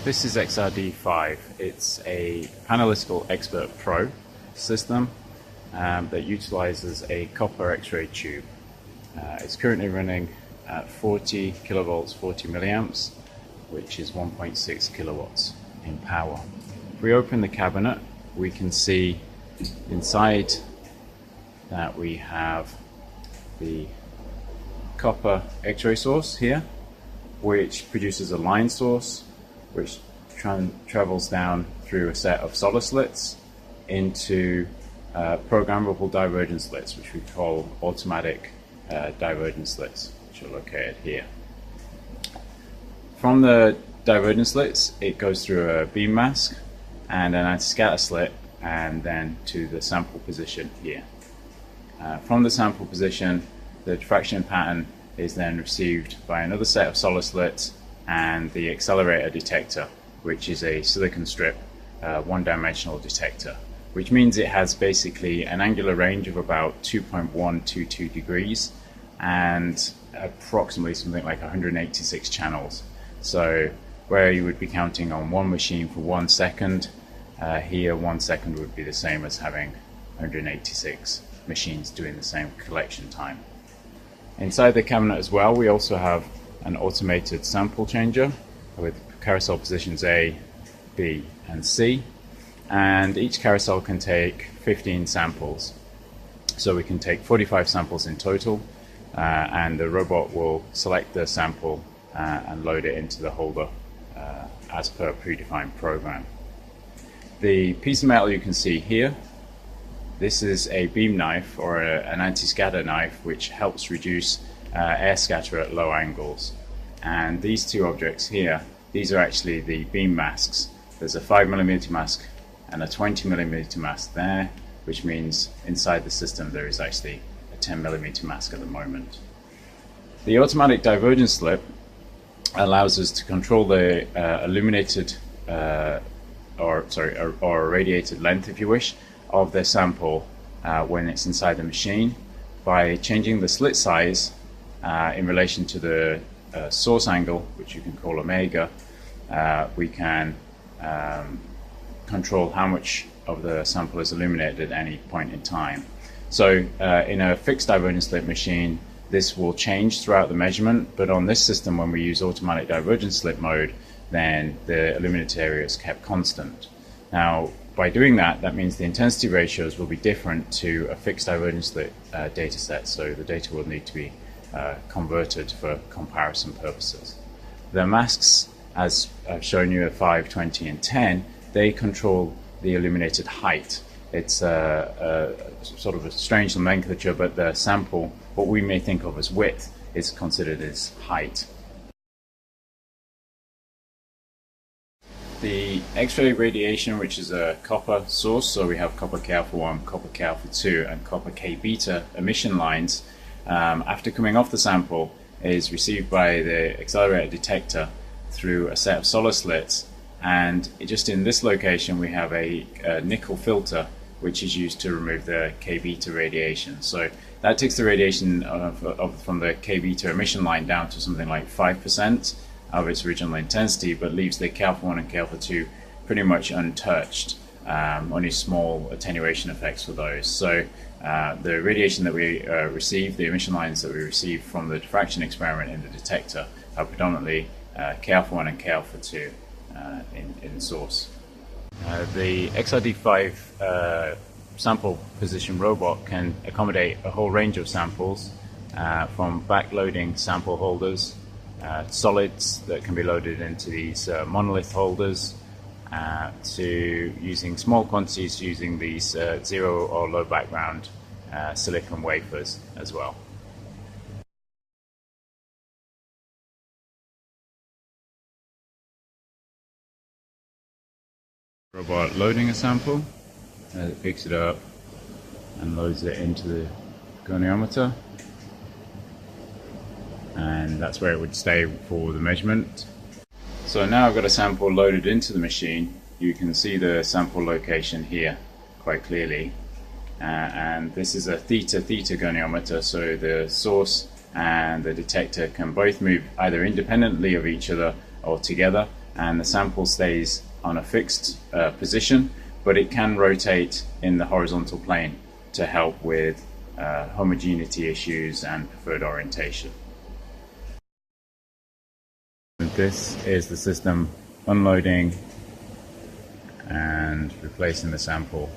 This is XRD5. It's a Panalytical X'pert Pro system that utilizes a copper X-ray tube. It's currently running at 40 kilovolts, 40 milliamps, which is 1.6 kilowatts in power. If we open the cabinet, we can see inside that we have the copper X-ray source here, which produces a line source which travels down through a set of solder slits into programmable divergence slits, which we call automatic divergence slits, which are located here. From the divergence slits, it goes through a beam mask and an anti-scatter slit, and then to the sample position here. From the sample position, the diffraction pattern is then received by another set of solder slits and the accelerator detector, which is a silicon strip one-dimensional detector, which means it has basically an angular range of about 2.122 degrees and approximately something like 186 channels. So where you would be counting on one machine for 1 second, here 1 second would be the same as having 186 machines doing the same collection time. Inside the cabinet as well, we also have an automated sample changer with carousel positions A, B, and C, and each carousel can take 15 samples. So we can take 45 samples in total, and the robot will select the sample and load it into the holder as per a predefined program. The piece of metal you can see here, this is a beam knife or an anti-scatter knife, which helps reduce air scatter at low angles. And these two objects here, these are actually the beam masks. There's a 5mm mask and a 20mm mask there, which means inside the system there is actually a 10mm mask at the moment. The automatic divergence slit allows us to control the illuminated or irradiated length, if you wish, of the sample when it's inside the machine by changing the slit size in relation to the source angle, which you can call omega. We can control how much of the sample is illuminated at any point in time. So in a fixed divergence slit machine, this will change throughout the measurement, but on this system, when we use automatic divergence slit mode, then the illuminated area is kept constant. Now, by doing that, that means the intensity ratios will be different to a fixed divergence slit data set, so the data will need to be converted for comparison purposes. The masks, as I've shown you, at 5, 20, and 10, they control the illuminated height. It's sort of a strange nomenclature, but the sample, what we may think of as width, is considered as height. The X-ray radiation, which is a copper source, so we have copper K alpha 1, copper K alpha 2, and copper K beta emission lines, after coming off the sample, is received by the accelerator detector through a set of solder slits, and just in this location we have a nickel filter which is used to remove the K beta radiation. So that takes the radiation from the K beta emission line down to something like 5% of its original intensity, but leaves the K alpha 1 and K alpha 2 pretty much untouched. Only small attenuation effects for those. So the radiation that we receive, the emission lines that we receive from the diffraction experiment in the detector, are predominantly K alpha 1 and K alpha 2 in source. The XRD5 sample position robot can accommodate a whole range of samples, from backloading sample holders, solids that can be loaded into these monolith holders, to using small quantities using these zero or low background silicon wafers as well. Robot loading a sample, it picks it up and loads it into the goniometer, and that's where it would stay for the measurement. So now I've got a sample loaded into the machine. You can see the sample location here quite clearly, and this is a theta goniometer, so the source and the detector can both move either independently of each other or together, and the sample stays on a fixed position, but it can rotate in the horizontal plane to help with homogeneity issues and preferred orientation. This is the system unloading and replacing the sample